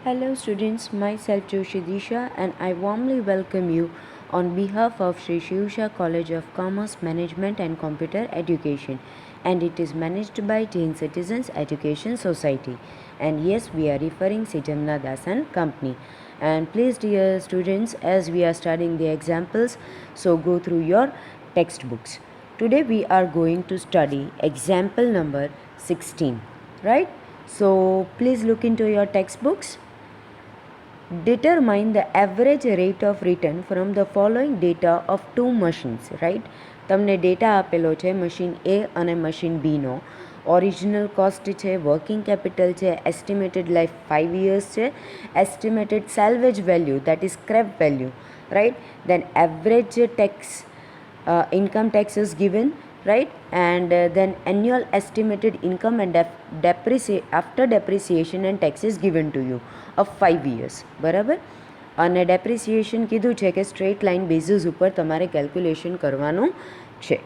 Hello students, myself Joshi Disha and I warmly welcome you on behalf of Sri Shivsha College of Commerce, Management and Computer Education, and it is managed by Jain Citizens Education Society, and yes, we are referring Sijamna Dasan Company. And please dear students, as we are studying the examples, so go through your textbooks. Today we are going to study example number 16, right? So please look into your textbooks. Determine the average rate of return from the following data of two machines, right? તમને data આપેલો છે machine A અને machine બીનો. Original cost છે, working capital છે, estimated life 5 years છે, estimated salvage value that is scrap value, right? Then average tax income tax is given, right? And then annual estimated income and after depreciation and tax is given to you of 5 years, બરાબર? અને depreciation કીધું છે કે straight line basis ઉપર તમારે calculation કરવાનું છે,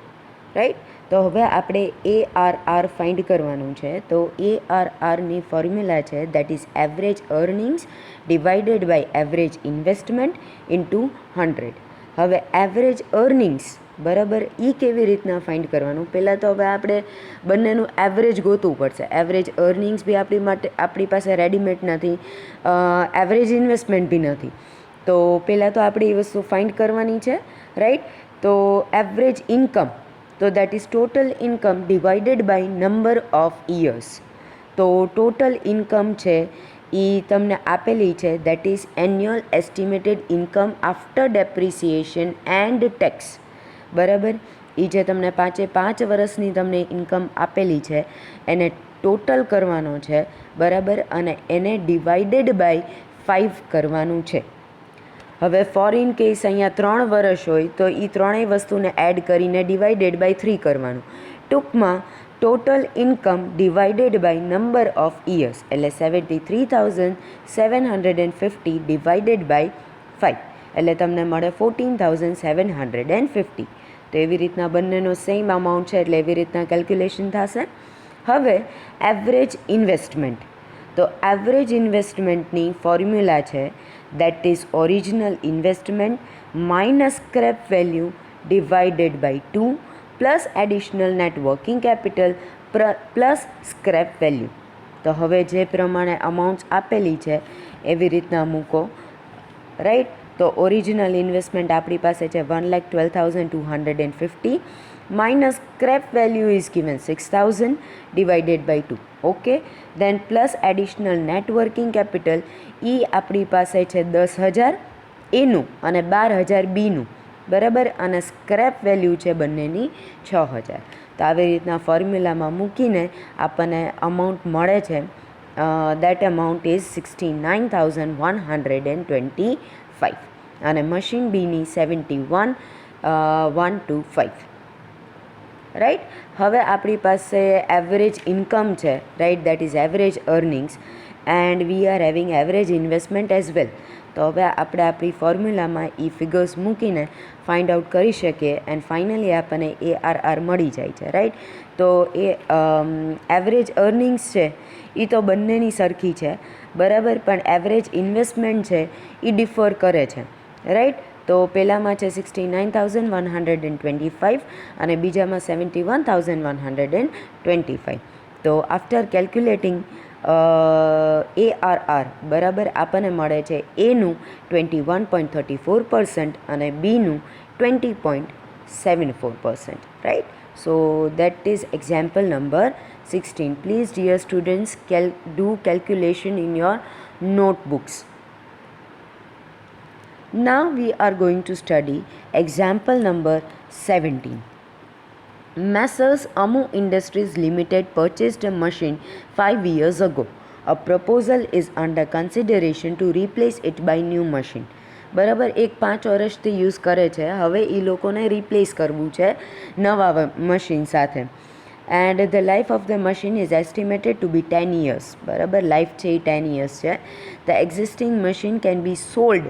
right? તો હવે આપણે ARR ફાઇન્ડ કરવાનું છે. તો ARRની ફોર્મ્યુલા છે that is average earnings divided by average investment into 100. હવે એવરેજ અર્નિંગ્સ, બરાબર, એ કેવી રીતના ફાઇન્ડ કરવાનું? પહેલાં તો હવે આપણે બંનેનું એવરેજ ગોતવું પડશે. એવરેજ અર્નિંગ્સ બી આપણી પાસે રેડીમેડ નથી, એવરેજ ઇન્વેસ્ટમેન્ટ બી નથી. તો પહેલાં તો આપણે એ વસ્તુ ફાઇન્ડ કરવાની છે, રાઈટ? તો એવરેજ ઇન્કમ, તો that is total income divided by number of years. તો ટોટલ ઇન્કમ છે એ તમને આપેલી છે that is annual estimated income after depreciation and tax, બરાબર? એ જે તમને 5 વર્ષની તમને ઇન્કમ આપેલી છે એને ટોટલ કરવાનો છે, બરાબર? અને એને ડિવાઇડેડ બાય 5 કરવાનું છે. હવે ફોર ઇન કેસ અહીંયા 3 વર્ષ હોય તો એ ત્રણેય વસ્તુને એડ કરીને ડિવાઇડેડ બાય 3 કરવાનું. ટૂંકમાં total income divided by number of years, એટલે 73,750 ડિવાઇડેડ બાય 5, એટલે તમને મળે 14,750. તો એવી રીતના બંનેનો સેમ અમાઉન્ટ છે એટલે એવી રીતના કેલ્ક્યુલેશન થશે. હવે એવરેજ ઇન્વેસ્ટમેન્ટ, તો એવરેજ ઇન્વેસ્ટમેન્ટની ફોર્મ્યુલા છે that is original investment minus scrap value divided by 2 plus additional net working capital plus scrap value. તો હવે જે પ્રમાણે અમાઉન્ટ્સ આપેલી છે એવી રીતના મૂકો, રાઈટ? તો ઓરિજિનલ ઇન્વેસ્ટમેન્ટ આપણી પાસે છે 1,12,250 minus scrap value is given 6,000 divided by 2, okay? Then plus additional net working capital, એ આપણી પાસે છે 10,000 એનું અને 12,000 બીનું, બરાબર? અને સ્ક્રેપ વેલ્યુ છે બંનેની 6,000. તો આવી રીતના ફોર્મ્યુલામાં મૂકીને આપણને અમાઉન્ટ મળે છે. દેટ અમાઉન્ટ ઇઝ 69,125 અને મશીન બીની 71,125, રાઈટ? હવે આપણી પાસે એવરેજ ઇન્કમ છે, right? That is average earnings and we are having average investment as well. તો હવે આપણે આપણી ફોર્મ્યુલામાં એ ફિગર્સ મૂકીને ફાઇન્ડ આઉટ કરી શકીએ એન્ડ ફાઇનલી આપણને ARR મળી જાય છે, રાઈટ? તો એ એવરેજ અર્નિંગ્સ છે એ તો બંનેની સરખી છે, બરાબર? પણ એવરેજ ઇન્વેસ્ટમેન્ટ છે એ ડિફર કરે છે, રાઈટ? તો પહેલાંમાં છે 69,125 અને બીજામાં 71,125. તો આફ્ટર કેલ્ક્યુલેટિંગ ARR, બરાબર, આપણને મળે છે એનું 21.34% અને બીનું 20.74%, right? So that is example number 16. Please dear students do calculation in your notebooks. Now we are going to study example number 17. Messrs. Amu Industries Limited purchased a machine 5 years ago. A proposal is under consideration to replace it by new machine. બરાબર? એક 5 વર્ષથી use કરે છે, હવે એ લોકોને replace કરવું છે નવા મશીન સાથે. And the life of the machine is estimated to be 10 years, બરાબર? લાઈફ છે એ 10 years છે. The existing machine can be sold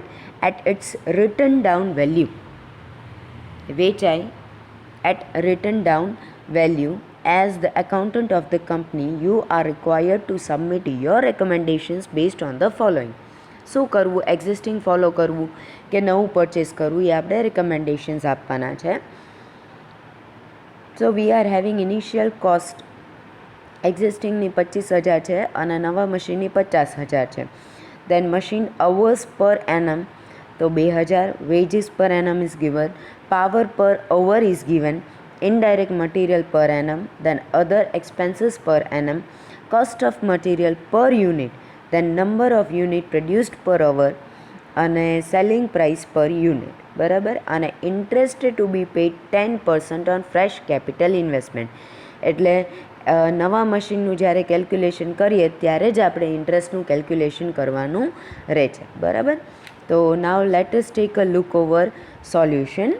at its written down value, વેચાય at written down value as the accountant of the company, you are required to submit your recommendations based on the following. શું કરવું, existing follow કરવું કે નવું purchase કરવું, એ આપણે recommendations આપવાના છે. So we are having initial cost એક્ઝિસ્ટિંગની 25,000 છે અને નવા મશીનની 50,000 છે. Then machine hours per annum તો 2,000, wages per annum is given, power per hour is given, indirect material per annum, then other expenses per annum, cost of material per unit, then number of unit produced per hour અને selling price per unit. બરાબર. અને interest to be paid 10% on fresh capital investment. એટલે નવા મશીનનું જ્યારે calculation કરીએ ત્યારે જ આપણે ઇન્ટરેસ્ટનું કેલ્ક્યુલેશન કરવાનું રહે છે. બરાબર. તો નાવ let us take a look over solution.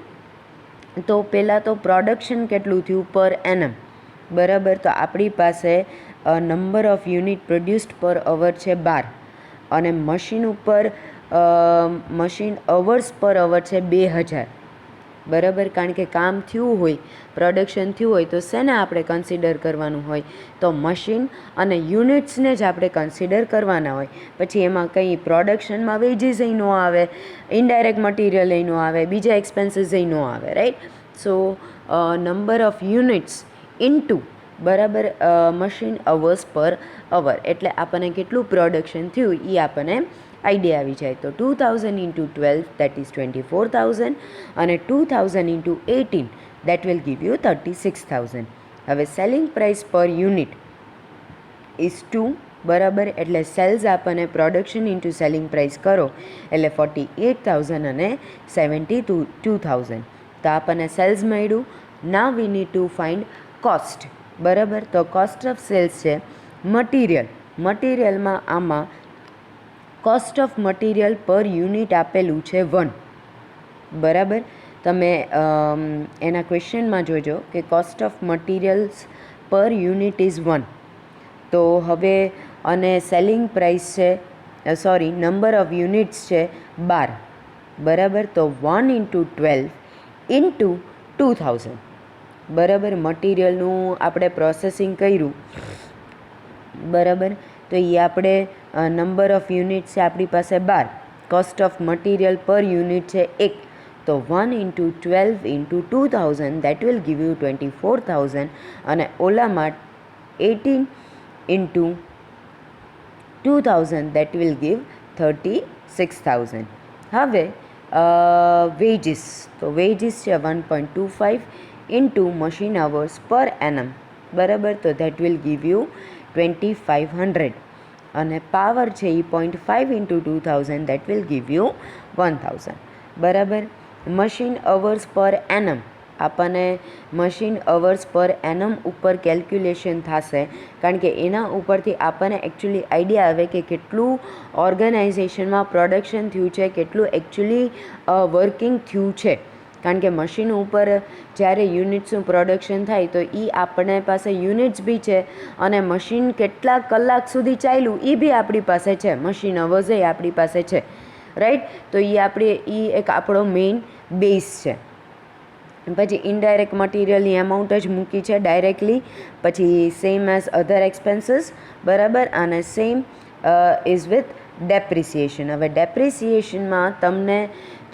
તો પહેલાં તો પ્રોડક્શન કેટલું થયું પર એનમ. બરાબર. તો આપણી પાસે નંબર ઓફ યુનિટ પ્રોડ્યુસ્ડ પર અવર છે 12 અને મશીન ઉપર મશીન અવર્સ પર અવર છે 2,000. બરાબર. કારણ કે કામ થયું હોય, પ્રોડક્શન થયું હોય તો શેને આપણે કન્સિડર કરવાનું હોય, તો મશીન અને યુનિટ્સને જ આપણે કન્સિડર કરવાના હોય. પછી એમાં કંઈ પ્રોડક્શનમાં વેજીસ ન આવે, ઇનડાયરેક્ટ મટીરિયલ ન આવે, બીજા એક્સપેન્સીસ ન આવે, right. So number of units into બરાબર મશીન અવર્સ પર અવર એટલે આપણને કેટલું પ્રોડક્શન થયું એ આપણને આઈડિયા આવી જાય. તો 2,000 ઇન્ટુ 12 દેટ ઇઝ 24,000 અને 2,000 into 18 that will give you 36,000. હવે સેલિંગ પ્રાઇસ પર યુનિટ ઇઝ 2. બરાબર. એટલે સેલ્સ આપણને પ્રોડક્શન ઇન્ટુ સેલિંગ પ્રાઇસ કરો એટલે 48,000 અને 72,000. તો આપણને સેલ્સ મળ્યું. Now we need to find cost. બરાબર. તો કોસ્ટ ઓફ સેલ્સ છે મટીરિયલમાં આમાં cost of material per unit આપેલું છે 1. બરાબર. તમે એના ક્વેશ્ચનમાં જોજો કે cost of materials per unit is 1. તો હવે અને સેલિંગ પ્રાઇસ છે સોરી નંબર ઓફ યુનિટ્સ છે 12. બરાબર. તો 1 ઇન્ટુ 12 ઇન્ટુ 2,000. બરાબર. મટીરિયલનું આપણે પ્રોસેસિંગ કર્યું. બરાબર. તો એ આપણે નંબર ઓફ યુનિટ છે આપણી પાસે 12, cost of material per unit છે 1. તો 1 into 12 into 2,000 that will give you 24,000 અને ઓલામાં 18 ઇન્ટુ 2,000 દેટ વિલ ગીવ 36,000. હવે વેજીસ તો વેજીસ છે 1.25 into machine hours per annum. બરાબર. તો દેટ વિલ ગીવ યુ 2,500 અને પાવર છે એ 0.5 into 2,000 that will give you 1,000. બરાબર. મશીન અવર્સ પર એનમ આપણને મશીન અવર્સ પર એનમ ઉપર કેલ્ક્યુલેશન થશે કારણ કે એના ઉપરથી આપણને એકચ્યુઅલી આઈડિયા આવે કે કેટલું ઓર્ગેનાઇઝેશનમાં પ્રોડક્શન થયું છે, કેટલું એકચ્યુઅલી વર્કિંગ થયું છે. કારણ કે મશીન ઉપર જ્યારે યુનિટ્સનું પ્રોડક્શન થાય તો એ આપણે પાસે યુનિટ્સ બી છે અને મશીન કેટલા કલાક સુધી ચાલ્યું એ બી આપણી પાસે છે, મશીન અવર્સ એ આપણી પાસે છે, રાઈટ. તો એ એક આપણો મેઇન બેઝ છે. પછી ઇનડાયરેક્ટ મટીરિયલની અમાઉન્ટ જ મૂકી છે ડાયરેક્ટલી. પછી સેમ એઝ અધર એક્સપેન્સીસ. બરાબર. અને સેમ ઇઝ વિથ ડેપ્રિસિએશન. હવે ડેપ્રિસિએશનમાં તમને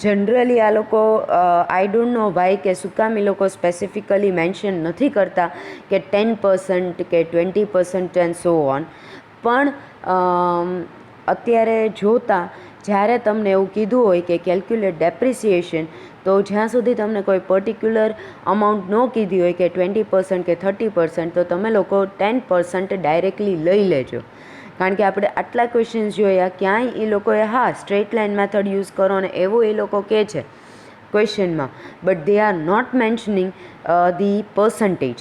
જનરલી આ લોકો આઈ ડોન્ટ નો વાય કે શું કામ એ લોકો સ્પેસિફિકલી મેન્શન નથી કરતા કે 10% કે 20% એન્ડ સો ઓન. પણ અત્યારે જોતાં જ્યારે તમને એવું કીધું હોય કે કેલ્ક્યુલેટ ડેપ્રિસિએશન તો જ્યાં સુધી તમને કોઈ પર્ટિક્યુલર અમાઉન્ટ ન કીધી હોય કે 20% કે 30% તો તમે લોકો 10% ડાયરેક્ટલી લઈ લેજો. કારણ કે આપણે આટલા ક્વેશ્ચન્સ જોયા ક્યાંય એ લોકોએ હા સ્ટ્રેટ લાઇન મેથડ યુઝ કરો ને એવું એ લોકો કહે છે ક્વેશ્ચનમાં, but they are not mentioning the percentage.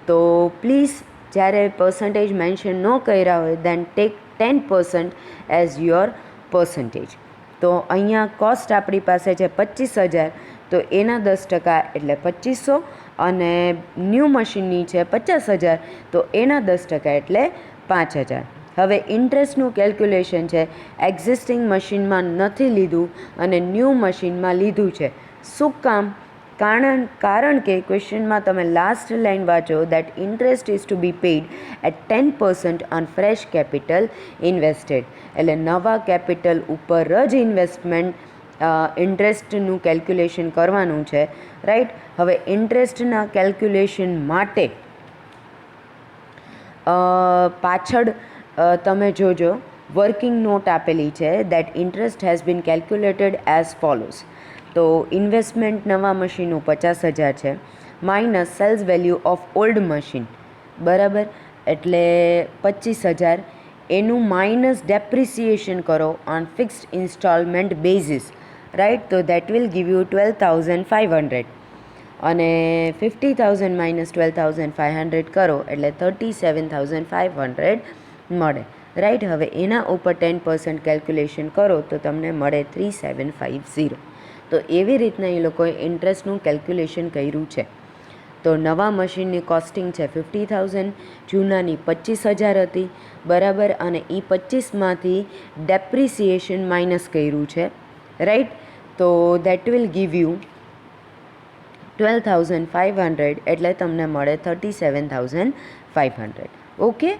તો પ્લીઝ જ્યારે પર્સન્ટેજ મેન્શન ન કર્યા હોય then take 10% as your percentage. તો અહીંયા કોસ્ટ આપણી પાસે છે 25,000 તો એના 10% એટલે 2,500 અને ન્યૂ મશીનની છે 50,000 તો એના 10% એટલે 5,000. હવે ઇન્ટરેસ્ટનું કેલ્ક્યુલેશન છે એક્ઝિસ્ટિંગ મશીનમાં નથી લીધું અને ન્યૂ મશીનમાં લીધું છે. શું કામ? કારણ કે ક્વેશ્ચનમાં તમે લાસ્ટ લાઇન વાંચો that interest is to be paid at 10% on fresh capital invested, એટલે નવા કેપિટલ ઉપર જ ઇન્ટરેસ્ટનું કેલ્ક્યુલેશન કરવાનું છે, રાઈટ. હવે ઇન્ટરેસ્ટના કેલ્ક્યુલેશન માટે પાછળ તમે જોજો વર્કિંગ નોટ આપેલી છે that interest has been calculated as follows. તો ઇન્વેસ્ટમેન્ટ નવા મશીનનું 50,000 છે, minus sales value of old machine, બરાબર, એટલે 25,000, એનું માઇનસ ડેપ્રિસિએશન કરો on fixed installment basis, right. તો દેટ વિલ ગીવ યુ 12,500, અને 50,000 માઇનસ 12,500 કરો એટલે 37,500 મળે, રાઈટ. હવે એના ઉપર 10% કેલ્ક્યુલેશન કરો તો તમને મળે 3,750. તો એવી રીતના એ લોકોએ ઇન્ટરેસ્ટનું કેલ્ક્યુલેશન કર્યું છે. તો નવા મશીનની કોસ્ટિંગ છે 50,000, જૂનાની 25,000 હતી, બરાબર, અને એ 25માંથી ડેપ્રિસિએશન માઇનસ કર્યું છે, રાઈટ. તો દેટ વિલ ગીવ યુ 12,500, એટલે તમને મળે 37,500. ઓકે,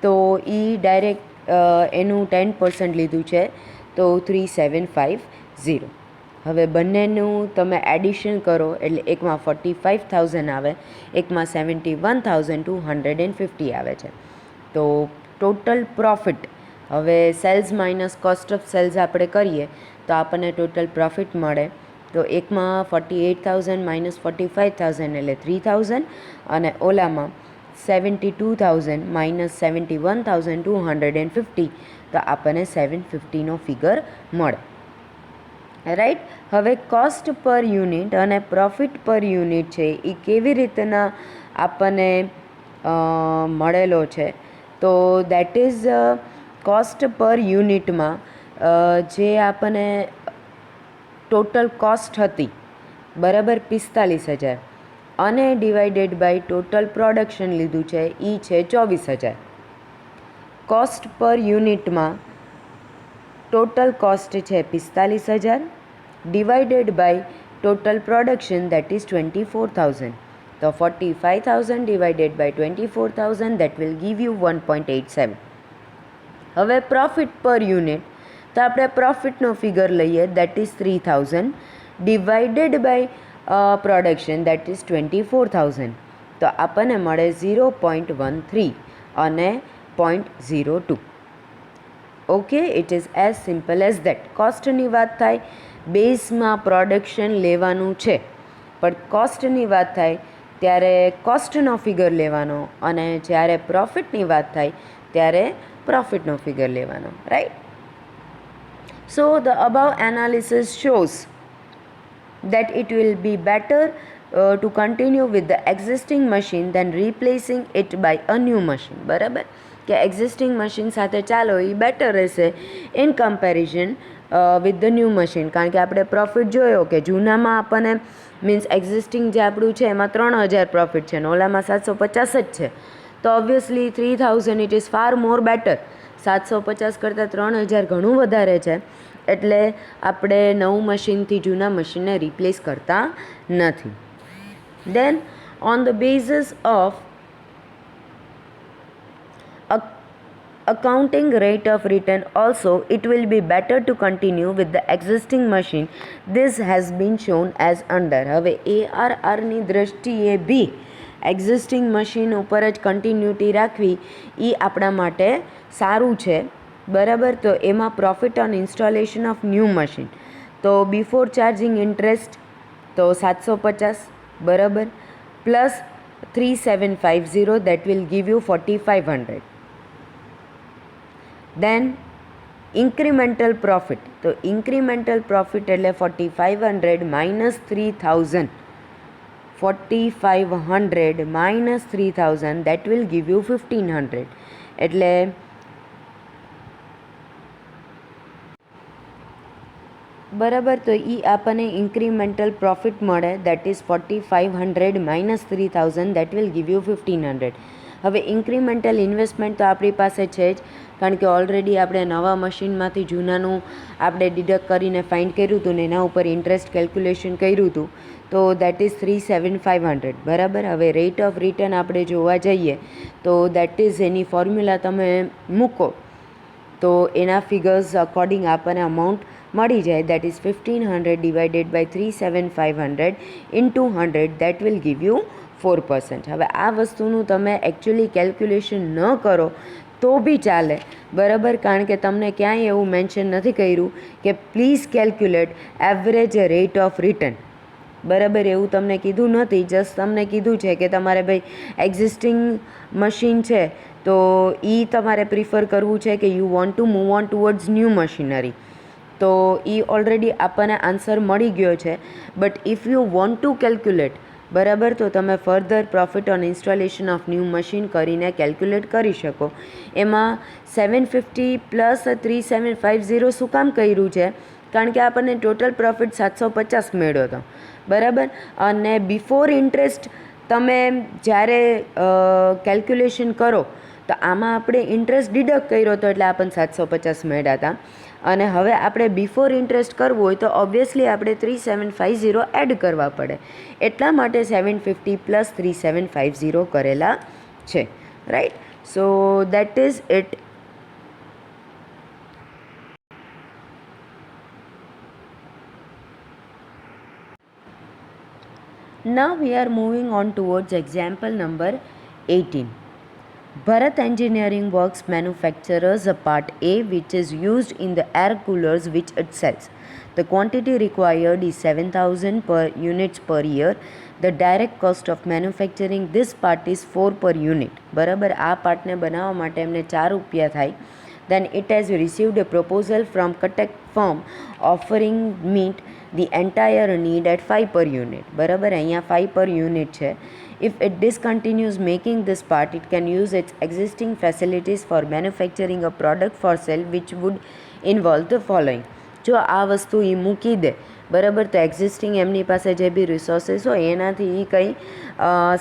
તો એ ડાયરેક્ટ એનું 10% લીધું છે, તો 3,750. હવે બંનેનું તમે એડિશન કરો એટલે એકમાં 45,000 આવે, એકમાં 71,250 આવે છે. તો ટોટલ પ્રોફિટ, હવે sales minus cost of sales આપણે કરીએ તો આપણને ટોટલ પ્રોફિટ મળે. તો એકમાં 48,000 માઇનસ 45,000 એટલે 3,000, અને ઓલામાં 72,000 માઇનસ 71,250, તો આપણને 750નો ફિગર મળે, રાઈટ. હવે કોસ્ટ પર યુનિટ અને પ્રોફિટ પર યુનિટ છે એ કેવી રીતના આપણને મળેલો છે, તો દેટ ઇઝ કોસ્ટ પર યુનિટમાં જે આપણને ટોટલ કોસ્ટ હતી, બરાબર, 45,000, અને ડિવાઇડેડ બાય ટોટલ પ્રોડક્શન લીધું છે એ છે 24,000. કોસ્ટ પર યુનિટમાં ટોટલ કોસ્ટ છે 45,000 divided by total production that is 24,000. તો 45,000 divided by 24,000 that will give you 1.87. હવે પ્રોફિટ પર યુનિટ, તો આપણે પ્રોફિટનો ફિગર લઈએ that is 3,000 divided by production that is 24,000, તો આપણને મળે 0.13 અને 0.02. Okay, it is as simple as that. કોસ્ટની વાત થાય, બેઝમાં પ્રોડક્શન લેવાનું છે, પણ કોસ્ટની વાત થાય ત્યારે કોસ્ટનો ફિગર લેવાનો, અને જ્યારે પ્રોફિટની વાત થાય ત્યારે પ્રોફિટનો ફિગર લેવાનો, right. So the about analysis shows that it will be better to continue with the existing machine than replacing it by a new machine, બરાબર, કે એક્ઝિસ્ટિંગ મશીન સાથે ચાલો એ બેટર રહેશે in comparison with the new machine. કારણ કે આપણે profit જોયો કે જૂનામાં આપણને મીન્સ એક્ઝિસ્ટિંગ જે આપણું છે એમાં 3,000 પ્રોફિટ છે ને ઓલામાં 750 જ છે, તો obviously 3,000 it is far more better. 750 કરતાં 3,000 ઘણું વધારે છે, એટલે આપણે નવું મશીનથી જૂના મશીનને રિપ્લેસ કરતા નથી. Then on the basis of accounting rate of return also it will be better to continue with the existing machine. This has been shown as under. હવે ARRની દ્રષ્ટિએ બી એક્ઝિસ્ટિંગ મશીન ઉપર જ કન્ટિન્યુટી રાખવી એ આપણા માટે સારું છે, બરાબર. તો એમાં profit on installation of new machine, તો બિફોર ચાર્જિંગ ઇન્ટરેસ્ટ તો 750, બરાબર, plus 3,750 that will give you 4,500. Then incremental profit, તો ઇન્ક્રીમેન્ટલ પ્રોફિટ એટલે 4,500 minus 3,000, 4,500 minus 3,000 that will give you 1,500. એટલે બરાબર, તો એ આપણને ઇન્ક્રીમેન્ટલ પ્રોફિટ મળે that is 4,500 minus 3,000 that will give you 1,500. હવે ઇન્ક્રીમેન્ટલ ઇન્વેસ્ટમેન્ટ તો આપણી પાસે છે જ, કારણ કે ઓલરેડી આપણે નવા મશીનમાંથી જૂનાનું આપણે ડિડક્ટ કરીને ફાઇન્ડ કર્યું હતું ને એના ઉપર ઇન્ટરેસ્ટ કેલ્ક્યુલેશન કર્યું હતું, તો દેટ ઇઝ 3,7,500 બરાબર. હવે રેટ ઓફ રિટર્ન આપણે જોવા જઈએ તો દેટ ઇઝ એની ફોર્મ્યુલા તમે મૂકો તો એના ફિગર્સ અકોર્ડિંગ આપણને અમાઉન્ટ મળી જાય. That is 1,500 divided by 3,7,500 into 100 that will give you 4%. હવે આ વસ્તુનું તમે એકચ્યુઅલી કેલ્ક્યુલેશન ન કરો તો બી ચાલે બરાબર, કારણ કે તમને ક્યાંય એવું મેન્શન નથી કર્યું કે please calculate average rate of return બરાબર, એવું તમને કીધું નથી. જસ્ટ તમને કીધું છે કે તમારે ભાઈ એક્ઝિસ્ટિંગ મશીન છે તો એ તમારે પ્રિફર કરવું છે કે you want to move on towards new machinery, તો એ ઓલરેડી આપણને આન્સર મળી ગયો છે. But if you want to calculate બરાબર, તો તમે further profit on installation of new machine કરીને કેલ્ક્યુલેટ કરી શકો. એમાં 750 પ્લસ 3,750 શું કામ કર્યું છે, કારણ કે આપણને ટોટલ પ્રોફિટ 750 મળ્યો હતો બરાબર. અને બિફોર ઇન્ટરેસ્ટ તમે જ્યારે કેલ્ક્યુલેશન કરો તો આમાં આપણે ઇન્ટરેસ્ટ ડિડક્ટ કર્યો હતો એટલે આપણને 750 મળ્યા હતા. અને હવે આપણે બિફોર ઇન્ટરેસ્ટ કરવું હોય તો ઓબ્વિયસલી આપણે 3,750 એડ કરવા પડે, એટલા માટે 750 પ્લસ 3,750 કરેલા છે, right. So that is it. Now we are moving on towards example number 18. Bharat Engineering Works manufactures a part A which is used in the air coolers which it sells. The quantity required is 7,000 per units per year. The direct cost of manufacturing this part is 4 per unit. બરાબર, આ પાર્ટને બનાવવા માટે એમને 4 રૂપિયા થાય. Then it has received a proposal from Kotak firm offering meet the entire need at 5 per unit. બરાબર, અહીંયા 5 per unit છે. If it discontinues making this part, it can use its existing facilities for manufacturing a product for sale which would involve the following. જો આ વસ્તુ એ મૂકી દે બરાબર, તો existing એમની પાસે જે બી રિસોર્સિસ હોય એનાથી એ કંઈ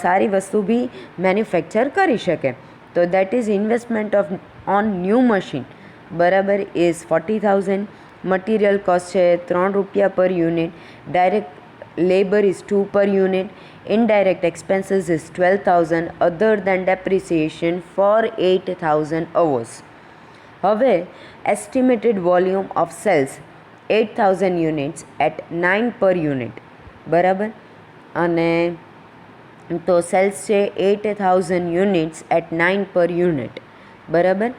સારી વસ્તુ બી મેન્યુફેક્ચર કરી શકે. તો that is investment of on new machine બરાબર ઇઝ 40,000. મટીરિયલ કોસ્ટ છે 3 રૂપિયા પર યુનિટ. ડાયરેક્ટ લેબર ઇઝ 2 પર unit. Indirect expenses is 12,000 other than depreciation for 8,000 hours. હવે estimated volume of sales 8,000 units at 9 per unit બરાબર, અને તો cells છે 8,000 units at 9 per unit બરાબર.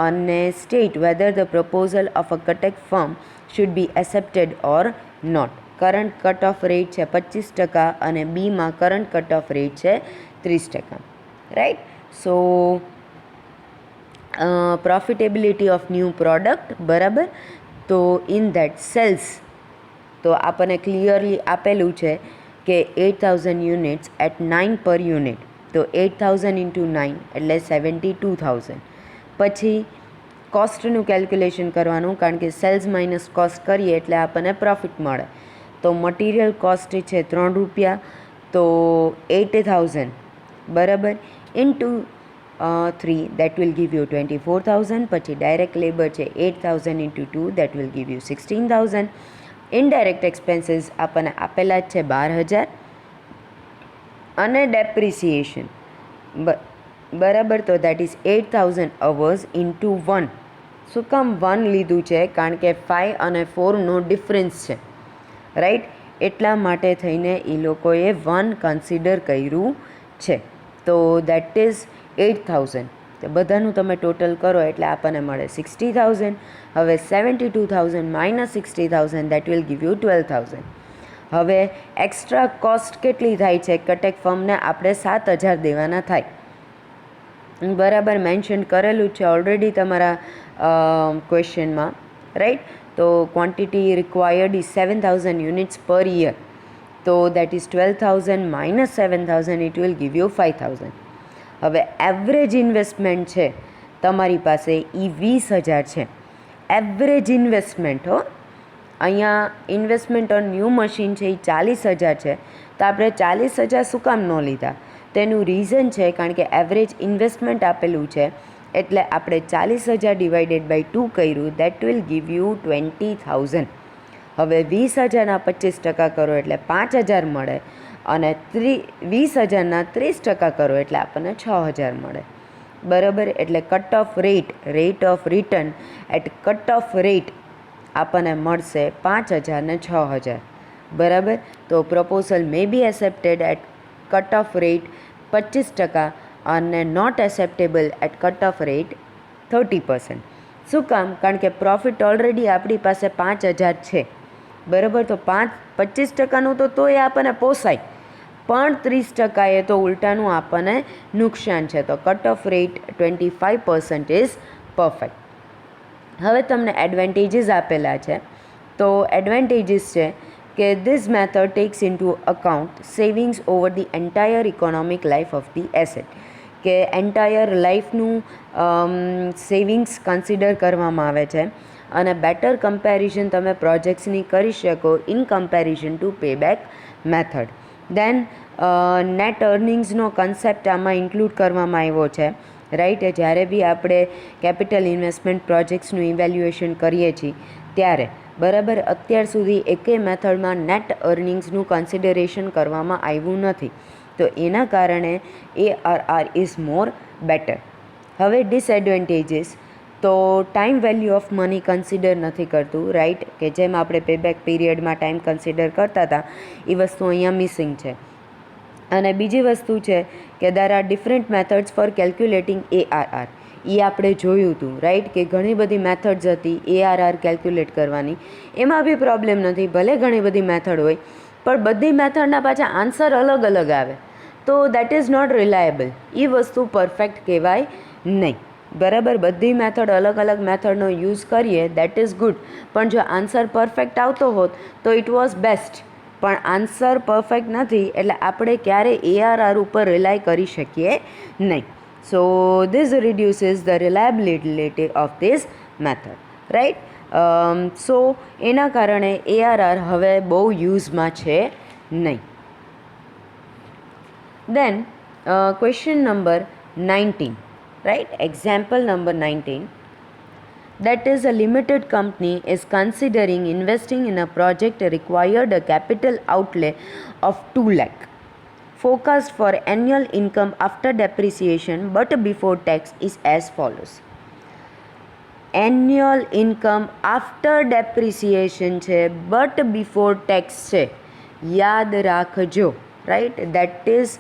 અને state whether the proposal of a Kotak firm should be accepted or not. Current cut off rate છે 25% અને બીમાં current cut off rate છે 30%, right. So profitability of new product બરાબર, તો in that cells તો આપણને clearly આપેલું છે કે 8,000 યુનિટ્સ એટ 9 પર યુનિટ, તો 8,000 ઇન્ટુ 9 એટલે 72,000. પછી કોસ્ટનું કેલ્ક્યુલેશન કરવાનું, કારણ કે સેલ્સ માઇનસ કોસ્ટ કરીએ એટલે આપણને પ્રોફિટ મળે. તો મટીરિયલ કોસ્ટ છે 3 રૂપિયા, તો 8,000 બરાબર into 3 that will give you 24,000. પછી ડાયરેક્ટ લેબર છે 8,000 into 2 that will give you 16,000. Indirect expenses આપણને આપેલા જ છે 12,000. અને ડેપ્રિસિએશન બરાબર, તો દેટ ઇઝ 8,000 અવર્સ ઇન્ટુ 1. શું કામ 1 લીધું છે, કારણ કે 5 અને 4નો ડિફરન્સ છે, રાઈટ. એટલા માટે થઈને એ લોકોએ 1 કન્સિડર કર્યું છે. તો દેટ ઇઝ 8,000. તો બધાનું તમે ટોટલ કરો એટલે આપણને મળે 60,000. હવે 72,000 minus 60,000 that will give you 12,000. હવે એક્સ્ટ્રા કોસ્ટ કેટલી થાય છે, કટેક ફર્મને આપણે 7,000 દેવાના થાય બરાબર, મેન્શન કરેલું છે ઓલરેડી તમારા ક્વેશ્ચનમાં, રાઈટ. તો quantity required is 7,000 units per year, તો that is 12,000 minus 7,000 it will give you 5,000. હવે એવરેજ ઇન્વેસ્ટમેન્ટ છે તમારી પાસે એ 20,000 છે. એવરેજ ઇન્વેસ્ટમેન્ટ હો, અહીંયા ઇન્વેસ્ટમેન્ટ ઓન ન્યૂ મશીન છે એ 40,000 છે, તો આપણે 40,000 શું કામ ન લીધા, તેનું રીઝન છે કારણ કે એવરેજ ઇન્વેસ્ટમેન્ટ આપેલું છે, એટલે આપણે 40,000 ડિવાઇડેડ બાય 2 કર્યું, દેટ વિલ ગીવ યુ 20,000. હવે 20,000ના 25% કરો એટલે 5,000 મળે, અને 20,000ના 30% કરો એટલે આપણને 6,000 મળે. બરાબર, એટલે cut off rate of return at cut off rate આપણને મળશે 5,000 ને 6,000. બરાબર, તો proposal may be accepted at cut off rate 25% અને not acceptable at cut off rate 30%. શું કામ? કારણ કે પ્રોફિટ ઓલરેડી આપણી પાસે 5,000 છે. બરાબર, તો 25%નું તો એ આપણને પોસાય, પણ 30% એ તો ઉલટાનું આપણને નુકસાન છે. તો cut off rate 25% is perfect. હવે તમને એડવાન્ટેજીસ આપેલા છે. તો એડવાન્ટેજીસ છે કે this method tax into account savings over the entire economic life of the asset, કે એન્ટાયર લાઈફનું સેવિંગ્સ કન્સિડર કરવામાં આવે છે, અને બેટર કમ્પેરિઝન તમે પ્રોજેક્ટ્સની કરી શકો in comparison to payback method. Then net અર્નિંગ્સનો કન્સેપ્ટ આમાં ઇન્ક્લુડ કરવામાં આવ્યો છે, રાઈટ. જ્યારે બી આપણે કેપિટલ ઇન્વેસ્ટમેન્ટ પ્રોજેક્ટ્સનું ઇવેલ્યુએશન કરીએ છીએ ત્યારે, બરાબર, અત્યાર સુધી એકેય મેથડમાં નેટ અર્નિંગ્સનું કન્સિડરેશન કરવામાં આવ્યું નથી, તો એના કારણે ARR ઇઝ મોર બેટર. હવે ડિસએડવાન્ટેજીસ, તો time value of money consider નથી કરતું, રાઈટ, કે જેમ આપણે પેબેક પીરિયડમાં ટાઈમ કન્સિડર કરતા હતા એ વસ્તુ અહીંયા મિસિંગ છે. અને બીજી વસ્તુ છે કે there are different methods for calculating ARR. એ આપણે જોયું હતું, રાઈટ, કે ઘણી બધી મેથડ્સ હતી ARR કેલ્ક્યુલેટ કરવાની. એમાં બી પ્રોબ્લેમ નથી, ભલે ઘણી બધી મેથડ હોય, પણ બધી મેથડના પાછા આન્સર અલગ અલગ આવે, તો દેટ ઇઝ નોટ રિલાયેબલ. એ વસ્તુ પરફેક્ટ કહેવાય નહીં. બરાબર, બધી મેથડ અલગ અલગ મેથડનો યુઝ કરીએ દેટ ઇઝ ગુડ, પણ જો આન્સર પરફેક્ટ આવતો હોત તો ઇટ વોઝ બેસ્ટ. પણ આન્સર પરફેક્ટ નથી એટલે આપણે ક્યારેય ARR ઉપર રિલાય કરી શકીએ નહીં. So this reduces the reliability of this method, right. So એના કારણે ARR હવે બહુ યુઝમાં છે નહીં. Then question number 19, right, example number 19, that is a limited company is considering investing in a project required a capital outlay of 2 lakh, forecast for annual income after depreciation but before tax is as follows. Annual income after depreciation છે but before tax છે, યાદ રાખજો, right. That is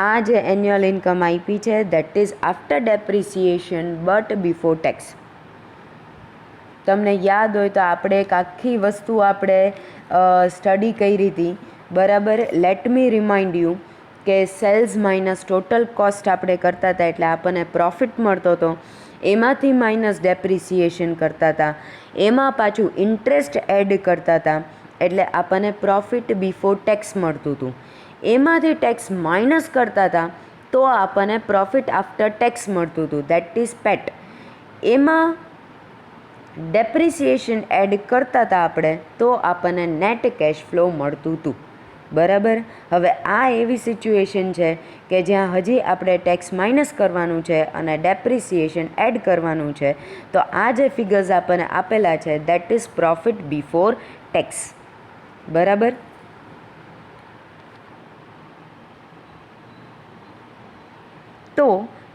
આ જે annual income આપી છે that is after depreciation but before tax. તમને યાદ હોય તો આપણે એક આખી વસ્તુ આપણે સ્ટડી કરી હતી, બરાબર. લેટ મી રિમાઇન્ડ યુ કે સેલ્સ માઇનસ ટોટલ કોસ્ટ આપણે કરતા હતા એટલે આપણને પ્રોફિટ મળતો હતો, એમાંથી માઇનસ ડેપ્રિસિએશન કરતા હતા, એમાં પાછું ઇન્ટરેસ્ટ એડ કરતા હતા એટલે આપણને પ્રોફિટ બિફોર ટેક્સ મળતું હતું. એમાંથી ટેક્સ માઇનસ કરતા હતા તો આપણને પ્રોફિટ આફ્ટર ટેક્સ મળતું હતું, દેટ ઇઝ પેટ. એમાં ડેપ્રિસિએશન એડ કરતા હતા આપણે તો આપણને નેટ કેશ ફ્લો મળતું હતું, બરાબર. હવે આ એવી સિચ્યુએશન છે કે જ્યાં હજી આપણે ટેક્સ માઇનસ કરવાનું છે અને ડેપ્રિસિએશન એડ કરવાનું છે, તો આ જે ફિગર્સ આપણને આપેલા છે that is profit before tax, બરાબર. તો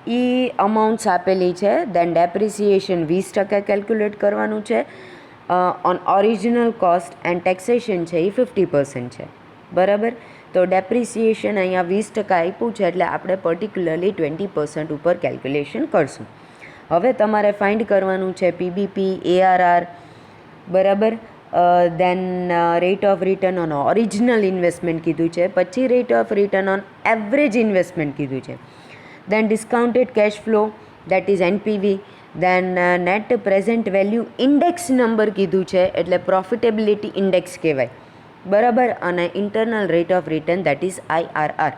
એ અમાઉન્ટ્સ આપેલી છે. દેન ડેપ્રિસિએશન 20% કેલ્ક્યુલેટ કરવાનું છે. On original cost and taxation છે એ 50% છે, બરાબર. તો ડેપ્રિસિએશન અહીંયા 20% આપ્યું છે એટલે આપણે પર્ટિક્યુલરલી 20% ઉપર કેલ્ક્યુલેશન કરશું. હવે તમારે ફાઇન્ડ કરવાનું છે PBP, ARR, બરાબર. Then rate of return on original investment કીધું છે, પછી rate of return on average investment કીધું છે. Then discounted cash flow, that is NPV. Then net present value index number કીધું છે એટલે પ્રોફિટેબિલિટી ઇન્ડેક્સ કહેવાય, બરાબર. અને internal rate of return that is IRR.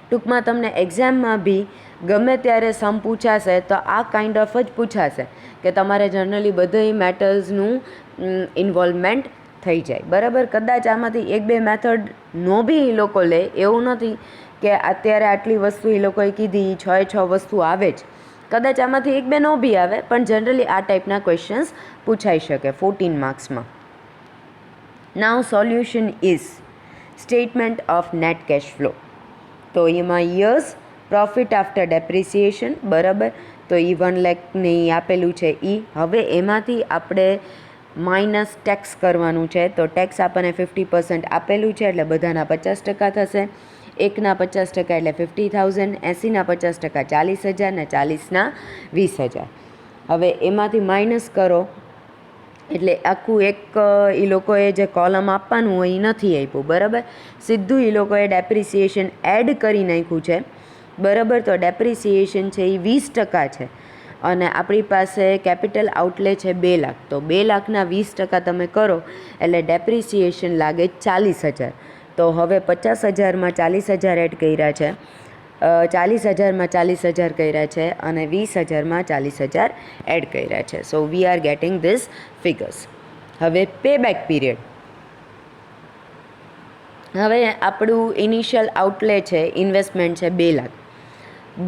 ટૂંકમાં તમને એક્ઝામમાં બી ગમે ત્યારે સમ પૂછાશે તો આ કાઇન્ડ ઓફ જ પૂછાશે કે તમારે જનરલી બધી મેટર્સનું ઇન્વોલ્વમેન્ટ થઈ જાય, બરાબર. કદાચ આમાંથી 1-2 મેથડ નો બી એ લોકો લે, એવું નથી કે અત્યારે આટલી વસ્તુ એ લોકોએ કીધી, 6 વસ્તુ આવે જ. કદાચ આમાંથી એક બે નો બી આવે, પણ જનરલી આ ટાઈપના ક્વેશ્ચન્સ પૂછાઈ શકે 14 માર્ક્સમાં. Now solution is statement of net cash flow. તો એમાં યર્સ પ્રોફિટ આફ્ટર ડેપ્રિસિએશન, બરાબર. તો એ 1 લાખને આપેલું છે એ. હવે એમાંથી આપણે માઇનસ ટેક્સ કરવાનું છે. તો ટેક્સ આપણને 50% આપેલું છે, એટલે બધાના 50% થશે. 1ના 50% એટલે 50,000, 80ના 50% 40,000 ને 40ના 20,000. હવે એમાંથી માઇનસ કરો એટલે આખું એક એ લોકોએ જે કોલમ આપવાનું હોય એ નથી આપ્યું, બરાબર. સીધું એ લોકોએ ડેપ્રિસિએશન એડ કરી નાખ્યું છે, બરાબર. તો ડેપ્રિસિએશન છે એ 20% છે અને આપણી પાસે કેપિટલ આઉટલે છે 2 લાખ. તો 2 લાખના 20% તમે કરો એટલે ડેપ્રિસિએશન લાગે 40,000. તો હવે 50,000માં 40,000 એડ કર્યા છે, 40,000માં 40,000 કર્યા છે અને 20,000માં 40,000 એડ કર્યા છે. So we are getting this figures. હવે પેબેક પીરિયડ. હવે આપણું ઇનિશિયલ આઉટલે છે, ઇન્વેસ્ટમેન્ટ છે 2 લાખ.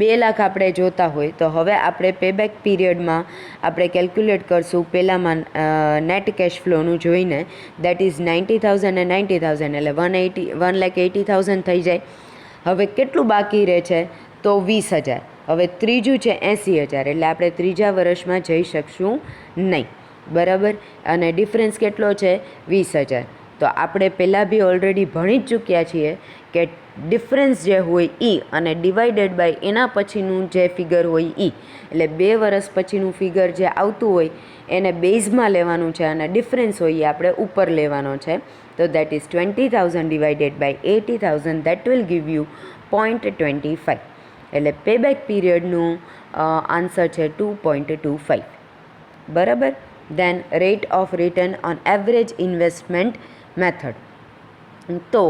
2 લાખ આપણે જોતા હોય તો હવે આપણે પેબેક પીરિયડમાં આપણે કેલ્ક્યુલેટ કરશું પહેલાંમાં નેટ કેશ ફ્લોનું જોઈને. દેટ ઇઝ 90,000 અને 90,000 એટલે 1,80,000 થઈ જાય. હવે કેટલું બાકી રહે છે? તો 20,000. હવે ત્રીજું છે 80,000, એટલે આપણે ત્રીજા વર્ષમાં જઈ શકશું નહીં, બરાબર. અને ડિફરન્સ કેટલો છે? 20,000. તો આપણે પહેલાં બી ઓલરેડી ભણી જ ચૂક્યા છીએ કે ડિફરન્સ જે હોય એ અને ડિવાઇડેડ બાય એના પછીનું જે ફિગર હોય એ, એટલે 2 વર્ષ પછીનું ફિગર જે આવતું હોય એને બેઝમાં લેવાનું છે અને ડિફરન્સ હોય એ આપણે ઉપર લેવાનો છે. તો that is 20,000 divided by 80,000, that will give you 0.25. એટલે પેબેક પીરિયડનું આન્સર છે 2.25, બરાબર. Then rate of return on average investment method. તો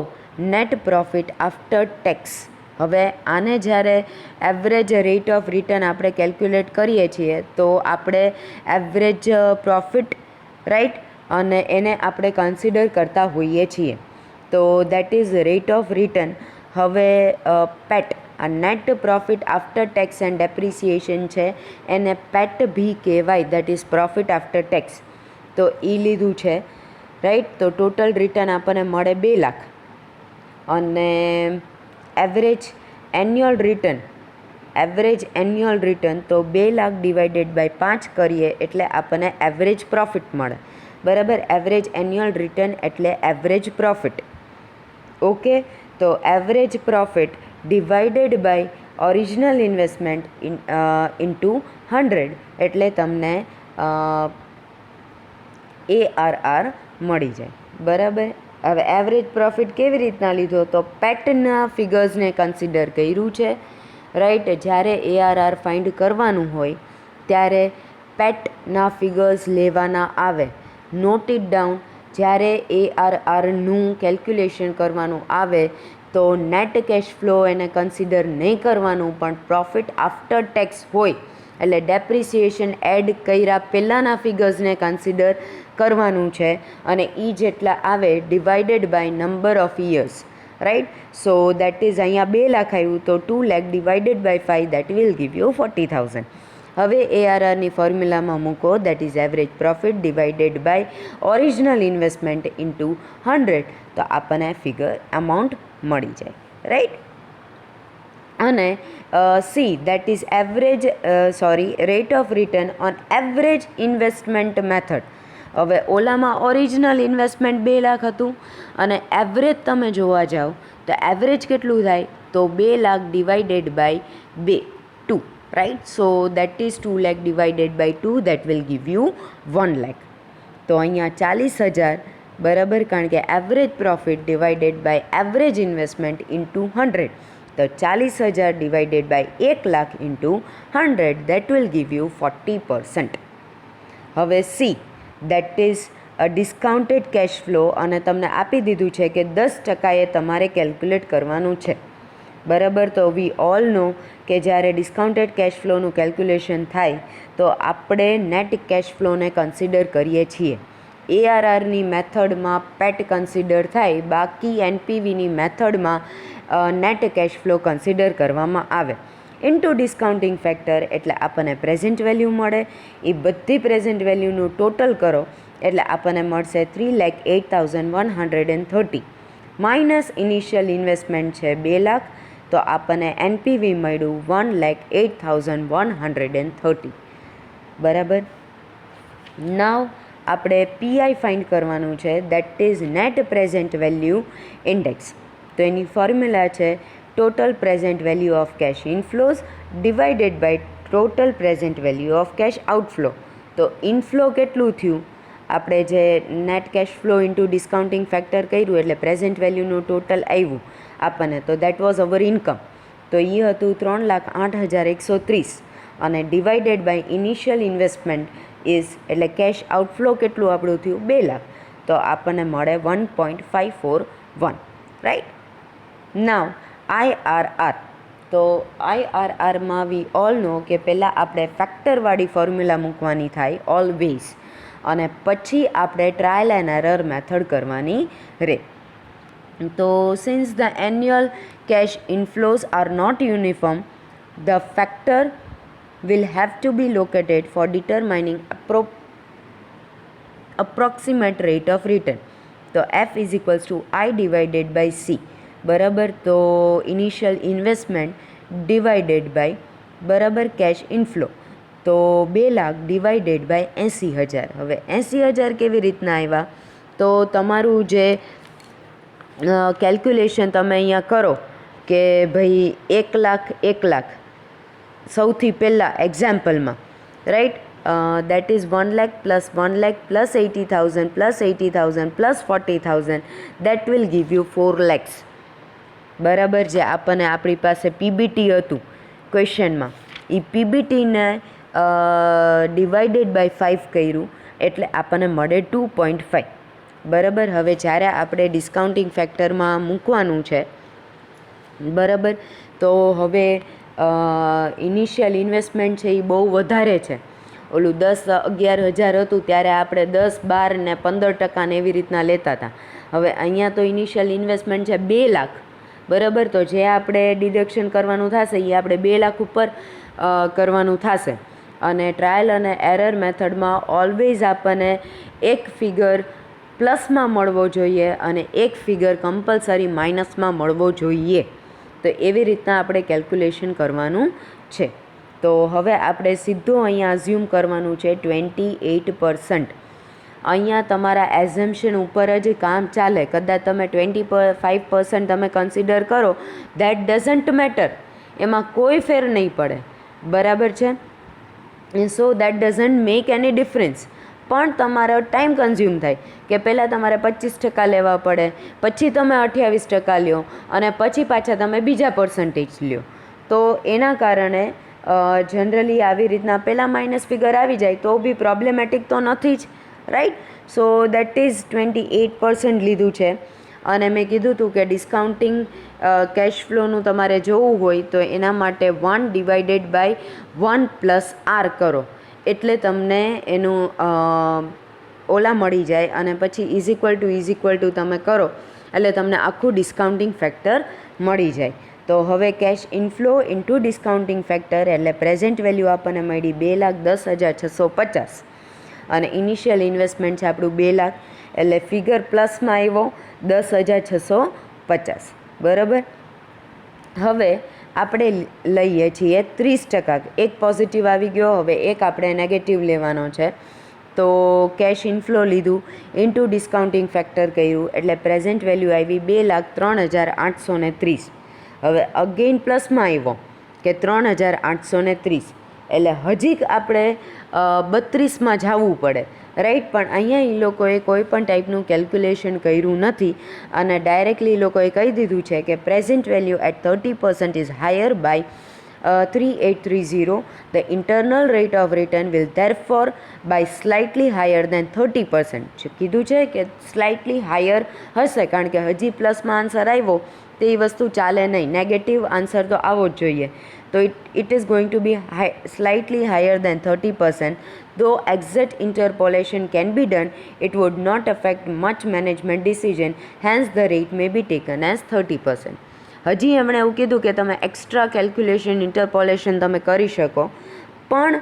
નેટ પ્રોફિટ આફ્ટર ટેક્સ. હવે આને જ્યારે એવરેજ રેટ ઓફ રિટર્ન આપણે કેલ્ક્યુલેટ કરીએ છીએ તો આપણે એવરેજ પ્રોફિટ, રાઈટ, અને એને આપણે કન્સિડર કરતા હોઈએ છીએ. તો that is rate of return. હવે પેટ, આ net profit after tax and depreciation છે, એને પેટ ભી કહેવાય, that is profit after tax. તો એ લીધું છે, રાઈટ. તો ટોટલ રિટર્ન આપણને મળે 2 લાખ અને એવરેજ એન્યુઅલ રિટર્ન તો 2 લાખ ડિવાઇડેડ બાય 5 કરીએ એટલે આપણને એવરેજ પ્રોફિટ મળે, બરાબર. એવરેજ એન્યુઅલ રિટર્ન એટલે એવરેજ પ્રોફિટ. ઓકે. તો average profit divided by original investment into 100 એટલે તમને ARR મળી જાય, બરાબર. હવે એવરેજ પ્રોફિટ કેવી રીતના લીધો? તો પેટના ફિગર્સને કન્સિડર કર્યું છે, રાઈટ. જ્યારે ARR ફાઇન્ડ કરવાનું હોય ત્યારે પેટના ફિગર્સ લેવાના આવે. Note it down. જ્યારે ARRનું કેલ્ક્યુલેશન કરવાનું આવે તો નેટ કેશ ફ્લો એને કન્સિડર નહીં કરવાનું, પણ પ્રોફિટ આફ્ટર ટેક્સ હોય એટલે ડેપ્રિસિએશન એડ કર્યા પહેલાંના ફિગર્સને કન્સિડર કરવાનું છે અને એ જેટલા આવે divided by number of years, right. So that is અહીંયા 2 લાખ આવ્યું તો 2 lakh divided by 5, that will give you 40,000. હવે ARRની ફોર્મ્યુલામાં મૂકો, that is average profit divided by original investment into 100, તો આપણને ફિગર અમાઉન્ટ મળી જાય, રાઈટ. અને C, that is rate of return on average investment method. હવે ઓલામાં ઓરિજિનલ ઇન્વેસ્ટમેન્ટ 2 લાખ હતું અને એવરેજ તમે જોવા જાઓ તો એવરેજ કેટલું થાય? તો 2 lakh divided by 2, right. So that is 2 lakh divided by 2, that will give you 1 lakh. તો અહીંયા 40,000, બરાબર, કારણ કે average profit divided by average investment into 100. તો 40,000 divided by 1 lakh into 100, that will give you 40%. હવે C, that is a discounted cash flow, અને તમને આપી દીધું છે કે 10% તમારે કેલ્ક્યુલેટ કરવાનું છે, બરાબર. તો વી ઓલ નો કે જ્યારે ડિસ્કાઉન્ટેડ કેશ ફ્લોનું કેલ્ક્યુલેશન થાય તો આપણે નેટ કેશ ફ્લોને કન્સિડર કરીએ છીએ, ARRની મેથડમાં પેટ કન્સિડર થાય, બાકી NPVની મેથડમાં નેટ કેશ ફ્લો કન્સિડર કરવામાં આવે. ઇન્ટુ ડિસ્કાઉન્ટિંગ ફેક્ટર એટલે આપણને પ્રેઝન્ટ વેલ્યુ મળે. એ બધી પ્રેઝન્ટ વેલ્યુનું ટોટલ કરો એટલે આપણને મળશે 3,08,130 માઇનસ ઇનિશિયલ ઇન્વેસ્ટમેન્ટ છે 2 લાખ, તો આપણને NPV મળ્યું 1,08,130. બરાબર. નાવ આપણે PI ફાઇન્ડ કરવાનું છે, that is net present value index. તો એની ફોર્મ્યુલા છે total present value of cash inflows divided by total present value of cash outflow. તો ઇનફ્લો કેટલું થયું, આપણે જે net cash flow into discounting factor કર્યું એટલે પ્રેઝન્ટ વેલ્યુનું ટોટલ આવ્યું આપણને, તો દેટ વોઝ અવર ઇન્કમ. તો એ હતું 3,08,130 અને divided by initial investment is એટલે કેશ આઉટફ્લો કેટલું આપણું થયું 2 લાખ, તો આપણને મળે 1.541. રાઈટ. Now IRR. તો IRRમાં વી ઓલ નો કે પહેલાં આપણે ફેક્ટરવાળી ફોર્મ્યુલા મૂકવાની થાય ઓલવેઝ, અને પછી આપણે ટ્રાયલ એન્ડ એરર મેથડ કરવાની રહે. તો since the annual cash inflows are not uniform, the factor will have to be located for determining approximate rate of return. તો F is equals to I divided by C. બરાબર. તો initial investment divided by બરાબર cache inflow, તો 2 lakh divided by 80,000. હવે 80,000 કેવી રીતના આવ્યા, તો તમારું જે કેલ્ક્યુલેશન તમે અહીંયા કરો કે ભાઈ 1 લાખ સૌથી પહેલાં એક્ઝામ્પલમાં, right, that is 1 lakh plus 1 lakh plus 80,000 plus 80,000 plus 40,000, that will give you 4 lakhs. બરાબર. જે આપણને આપણી પાસે PBT હતું ક્વેશ્ચનમાં, એ PBTને ડિવાઇડેડ બાય 5 કર્યું એટલે આપણને મળે 2.5. બરાબર. હવે જ્યારે આપણે ડિસ્કાઉન્ટિંગ ફેક્ટરમાં મૂકવાનું છે, બરાબર, તો હવે ઇનિશિયલ ઇન્વેસ્ટમેન્ટ છે એ બહુ વધારે છે. ઓલું 10-11,000 હતું ત્યારે આપણે 10, 12 ને 15% એવી રીતના લેતા હતા. હવે અહીંયા તો ઇનિશિયલ ઇન્વેસ્ટમેન્ટ છે 2 લાખ. બરાબર. તો જે આપણે ડિડક્શન કરવાનું થશે એ આપણે 2 લાખ ઉપર કરવાનું થશે. અને ટ્રાયલ અને એરર મેથડમાં ઓલવેઝ આપણને એક ફિગર પ્લસમાં મળવો જોઈએ અને એક ફિગર કમ્પલસરી માઇનસમાં મળવો જોઈએ. તો એવી રીતના આપણે કેલ્ક્યુલેશન કરવાનું છે. તો હવે આપણે સીધું અહીંયા અઝ્યુમ કરવાનું છે 28%. અહીંયા તમારા એઝમ્પશન ઉપર જ કામ ચાલે. કદાચ તમે 25% તમે કન્સિડર કરો, દેટ ડઝન્ટ મેટર, એમાં કોઈ ફેર નહીં પડે. બરાબર છે. So that doesn't make any difference. પણ તમારો ટાઈમ કન્ઝ્યુમ થાય કે પહેલાં તમારે 25% લેવા પડે, પછી તમે 28% લ્યો અને પછી પાછા તમે બીજા પર્સન્ટેજ લ્યો. તો એના કારણે જનરલી આવી રીતના પહેલાં માઇનસ ફિગર આવી જાય તો બી પ્રોબ્લેમેટિક તો નથી જ. રાઈટ. સો દેટ ઇઝ 28% લીધું છે. અને મેં કીધું હતું કે ડિસ્કાઉન્ટિંગ કેશ ફ્લોનું તમારે જોવું હોય તો એના માટે 1 ડિવાઇડેડ બાય 1 પ્લસ R કરો એટલે તમને એનું ઓલા મળી જાય, અને પછી ઇઝ ઇક્વલ ટુ તમે કરો એટલે તમને આખું ડિસ્કાઉન્ટિંગ ફેક્ટર મળી જાય. તો હવે cache inflow into discounting factor એટલે પ્રેઝન્ટ વેલ્યુ આપણને મળી 2,10,650 અને ઇનિશિયલ ઇન્વેસ્ટમેન્ટ છે આપણું 2 લાખ એટલે ફિગર પ્લસમાં આવ્યો 10,650. બરાબર. હવે આપણે લઈએ છીએ 30%. એક પોઝિટિવ આવી ગયો, હવે એક આપણે નેગેટિવ લેવાનો છે. તો કેશ ઇનફ્લો લીધું, ઇન્ટુ ડિસ્કાઉન્ટિંગ ફેક્ટર કર્યું એટલે પ્રેઝન્ટ વેલ્યુ આવી 2,03,830. હવે અગેઇન પ્લસમાં આવ્યો કે 3,830 એટલે હજી આપણે 32માં જવું પડે. રાઈટ. પણ અહીંયા એ લોકોએ કોઈ પણ ટાઈપનું કેલ્ક્યુલેશન કર્યું નથી અને ડાયરેક્ટલી એ લોકોએ કહી દીધું છે કે present value at 30% is higher by 3,830. The internal rate of return will therefore by slightly higher than 30%. જે કીધું છે કે સ્લાઇટલી હાયર હશે, કારણ કે હજી પ્લસમાં આન્સર આવ્યો તે એ વસ્તુ ચાલે નહીં, નેગેટિવ આન્સર તો આવવો જ જોઈએ. So it is going to be slightly higher than 30%. Though exact interpolation can be done, it would not affect much management decision, hence the rate may be taken as 30%. હજી એમણે એવું કીધું કે તમે એક્સ્ટ્રા કેલ્ક્યુલેશન ઇન્ટરપોલેશન તમે કરી શકો, પણ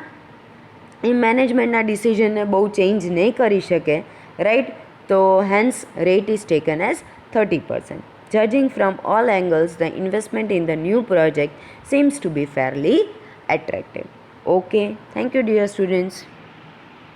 એ મેનેજમેન્ટના ડિસિઝનને બહુ ચેન્જ નહીં કરી શકે, રાઈટ. તો hence rate is taken as 30%. Judging from all angles, the investment in the new project seems to be fairly attractive. Okay, thank you dear students.